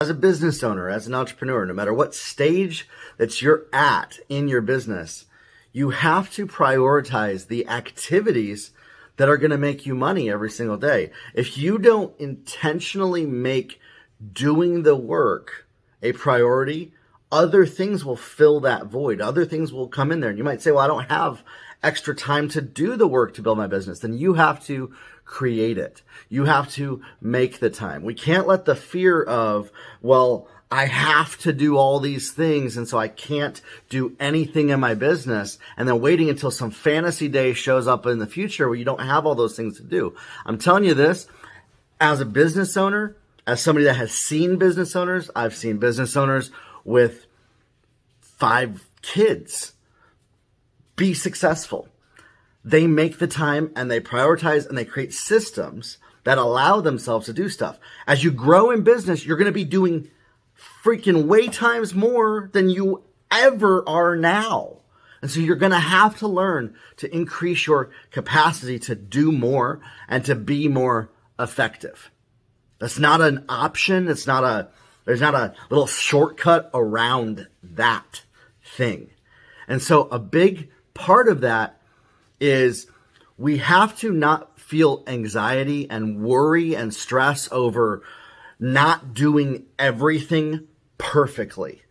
As a business owner, as an entrepreneur, no matter what stage that you're at in your business, you have to prioritize the activities that are going to make you money every single day. If you don't intentionally make doing the work a priority, other things will fill that void. Other things will come in there. And you might say, well, I don't have extra time to do the work to build my business. Then you have to create it. You have to make the time. We can't let the fear of, well, I have to do all these things, and so I can't do anything in my business, and then waiting until some fantasy day shows up in the future where you don't have all those things to do. I'm telling you this, as a business owner, as somebody that has seen business owners, I've seen business owners with 5 kids be successful. They make the time and they prioritize and they create systems that allow themselves to do stuff. As you grow in business, you're going to be doing freaking way times more than you ever are now. And so you're going to have to learn to increase your capacity to do more and to be more effective. That's not an option. There's not a little shortcut around that thing. And so a big part of that is we have to not feel anxiety and worry and stress over not doing everything perfectly,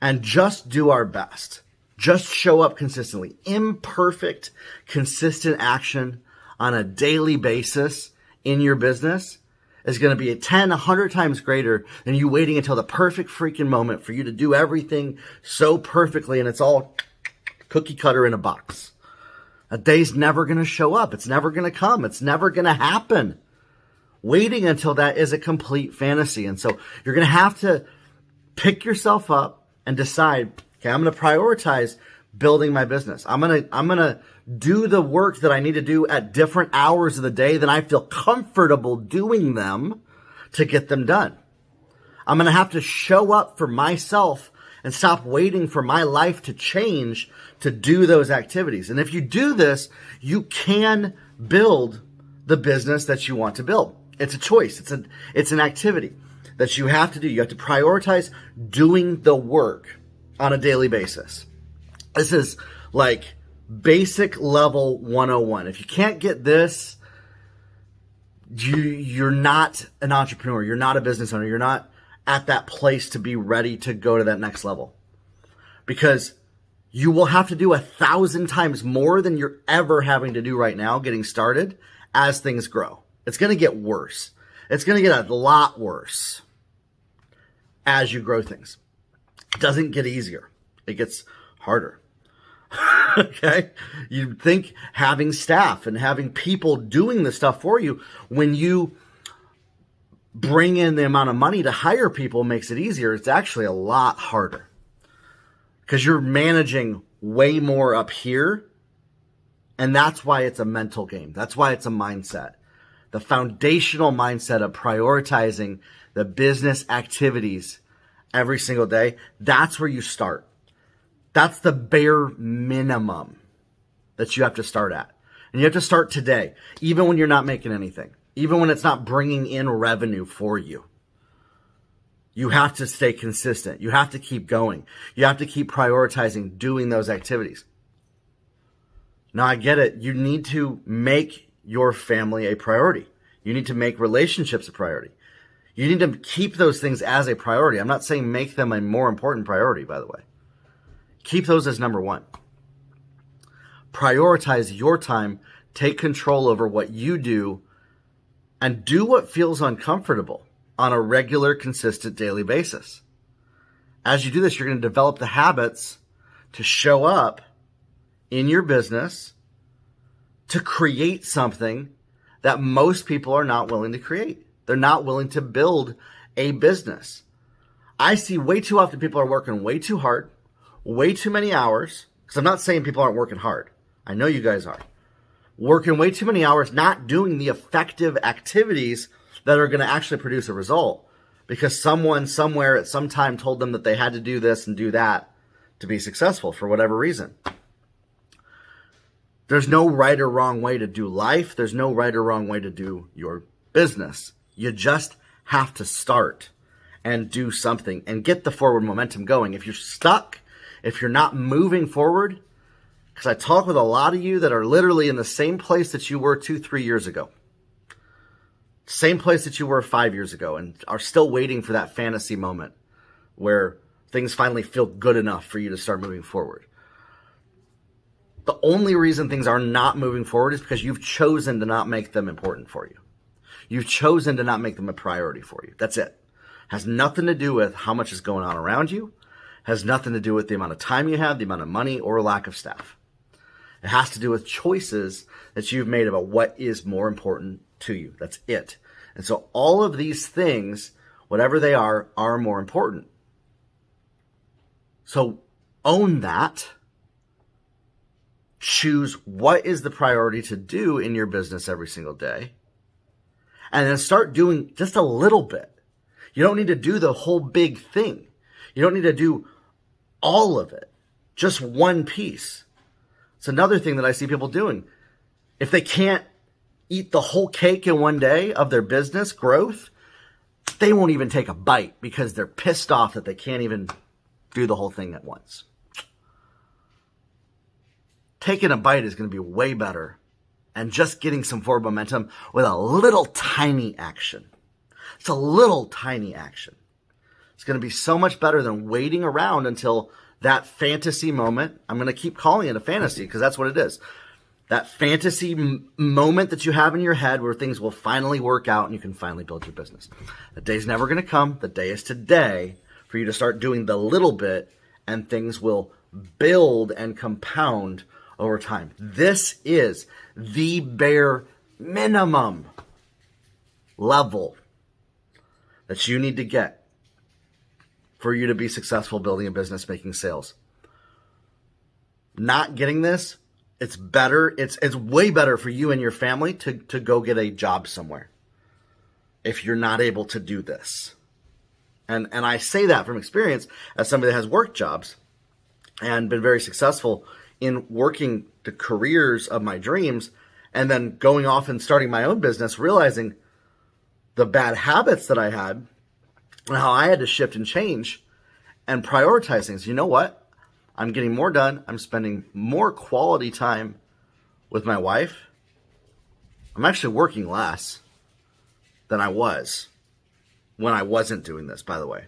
and just do our best. Just show up consistently. Imperfect, consistent action on a daily basis in your business is going to be 100 times greater than you waiting until the perfect freaking moment for you to do everything so perfectly and it's all cookie cutter in a box. A day's never going to show up. It's never going to come. It's never going to happen. Waiting until that is a complete fantasy. And so you're going to have to pick yourself up and decide, okay, I'm going to prioritize building my business. I'm going to do the work that I need to do at different hours of the day that I feel comfortable doing them to get them done. I'm going to have to show up for myself and stop waiting for my life to change to do those activities. And if you do this, you can build the business that you want to build. It's a choice. It's an activity that you have to do. You have to prioritize doing the work on a daily basis. This is like basic level 101. If you can't get this, you're not an entrepreneur. You're not a business owner. You're not at that place to be ready to go to that next level, because you will have to do 1,000 times more than you're ever having to do right now getting started as things grow. It's going to get worse. It's going to get a lot worse as you grow things. It doesn't get easier. It gets harder. Okay? You'd think having staff and having people doing the stuff for you, when you bring in the amount of money to hire people, makes it easier. It's actually a lot harder because you're managing way more up here. And that's why it's a mental game. That's why it's a mindset. The foundational mindset of prioritizing the business activities every single day. That's where you start. That's the bare minimum that you have to start at. And you have to start today, even when you're not making anything. Even when it's not bringing in revenue for you. You have to stay consistent. You have to keep going. You have to keep prioritizing doing those activities. Now, I get it. You need to make your family a priority. You need to make relationships a priority. You need to keep those things as a priority. I'm not saying make them a more important priority, by the way. Keep those as number one. Prioritize your time. Take control over what you do. And do what feels uncomfortable on a regular, consistent daily basis. As you do this, you're going to develop the habits to show up in your business to create something that most people are not willing to create. They're not willing to build a business. I see way too often people are working way too hard, way too many hours, because I'm not saying people aren't working hard. I know you guys are. Working way too many hours, not doing the effective activities that are going to actually produce a result because someone somewhere at some time told them that they had to do this and do that to be successful for whatever reason. There's no right or wrong way to do life. There's no right or wrong way to do your business. You just have to start. and do something and get the forward momentum going. If you're stuck, if you're not moving forward, because I talk with a lot of you that are literally in the same place that you were 2-3 years ago, same place that you were 5 years ago, and are still waiting for that fantasy moment where things finally feel good enough for you to start moving forward. The only reason things are not moving forward is because you've chosen to not make them important for you. You've chosen to not make them a priority for you. That's it. Has nothing to do with how much is going on around you. Has nothing to do with the amount of time you have, the amount of money, or lack of staff. It has to do with choices that you've made about what is more important to you. That's it. And so all of these things, whatever they are more important. So own that. Choose what is the priority to do in your business every single day. And then start doing just a little bit. You don't need to do the whole big thing. You don't need to do all of it. Just one piece. It's another thing that I see people doing. If they can't eat the whole cake in one day of their business growth, they won't even take a bite because they're pissed off that they can't even do the whole thing at once. Taking a bite is going to be way better, and just getting some forward momentum with a little tiny action. It's a little tiny action. It's going to be so much better than waiting around until that fantasy moment. I'm going to keep calling it a fantasy because that's what it is. That fantasy moment that you have in your head where things will finally work out and you can finally build your business. The day's never going to come. The day is today for you to start doing the little bit, and things will build and compound over time. This is the bare minimum level that you need to get for you to be successful building a business, making sales. Not getting this, it's better. It's way better for you and your family to go get a job somewhere if you're not able to do this. And I say that from experience as somebody that has worked jobs and been very successful in working the careers of my dreams, and then going off and starting my own business, realizing the bad habits that I had and how I had to shift and change and prioritize things. You know what? I'm getting more done. I'm spending more quality time with my wife. I'm actually working less than I was when I wasn't doing this, by the way.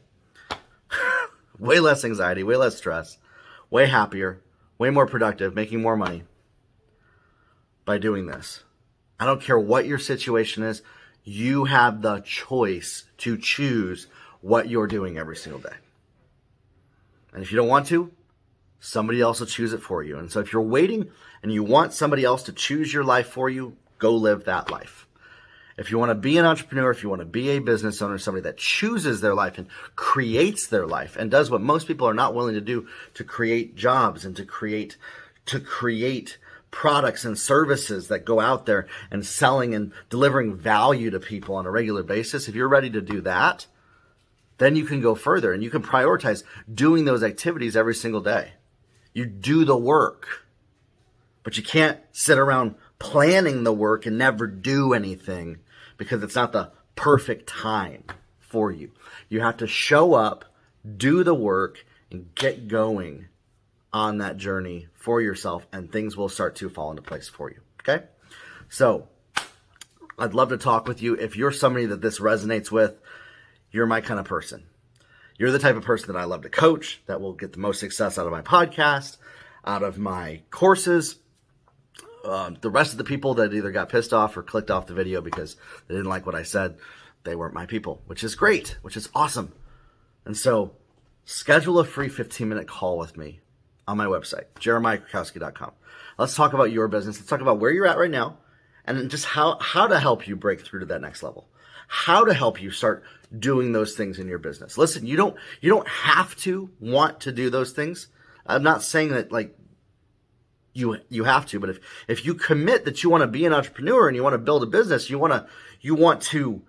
Way less anxiety, way less stress, way happier, way more productive, making more money by doing this. I don't care what your situation is. You have the choice to choose what you're doing every single day. And if you don't want to, somebody else will choose it for you. And so if you're waiting and you want somebody else to choose your life for you, go live that life. If you want to be an entrepreneur, if you want to be a business owner, somebody that chooses their life and creates their life and does what most people are not willing to do, to create jobs and to create products and services that go out there and selling and delivering value to people on a regular basis, if you're ready to do that, then you can go further and you can prioritize doing those activities every single day. You do the work, but you can't sit around planning the work and never do anything because it's not the perfect time for you. You have to show up, do the work, and get going on that journey for yourself, and things will start to fall into place for you. Okay? So I'd love to talk with you. If you're somebody that this resonates with, you're my kind of person. You're the type of person that I love to coach, that will get the most success out of my podcast, out of my courses. The rest of the people that either got pissed off or clicked off the video because they didn't like what I said, they weren't my people, which is great, which is awesome. And so schedule a free 15-minute call with me on my website, jeremiahkrakowski.com. Let's talk about your business. Let's talk about where you're at right now and just how to help you break through to that next level. How to help you start doing those things in your business. Listen, you don't have to want to do those things. I'm not saying that like you have to, but if you commit that you want to be an entrepreneur and you want to build a business, you want to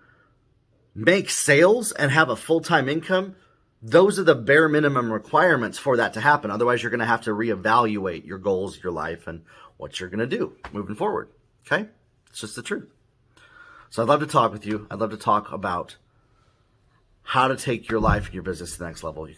make sales and have a full-time income, those are the bare minimum requirements for that to happen. Otherwise, you're going to have to reevaluate your goals, your life, and what you're going to do moving forward. Okay? It's just the truth. So I'd love to talk with you. I'd love to talk about how to take your life and your business to the next level. You can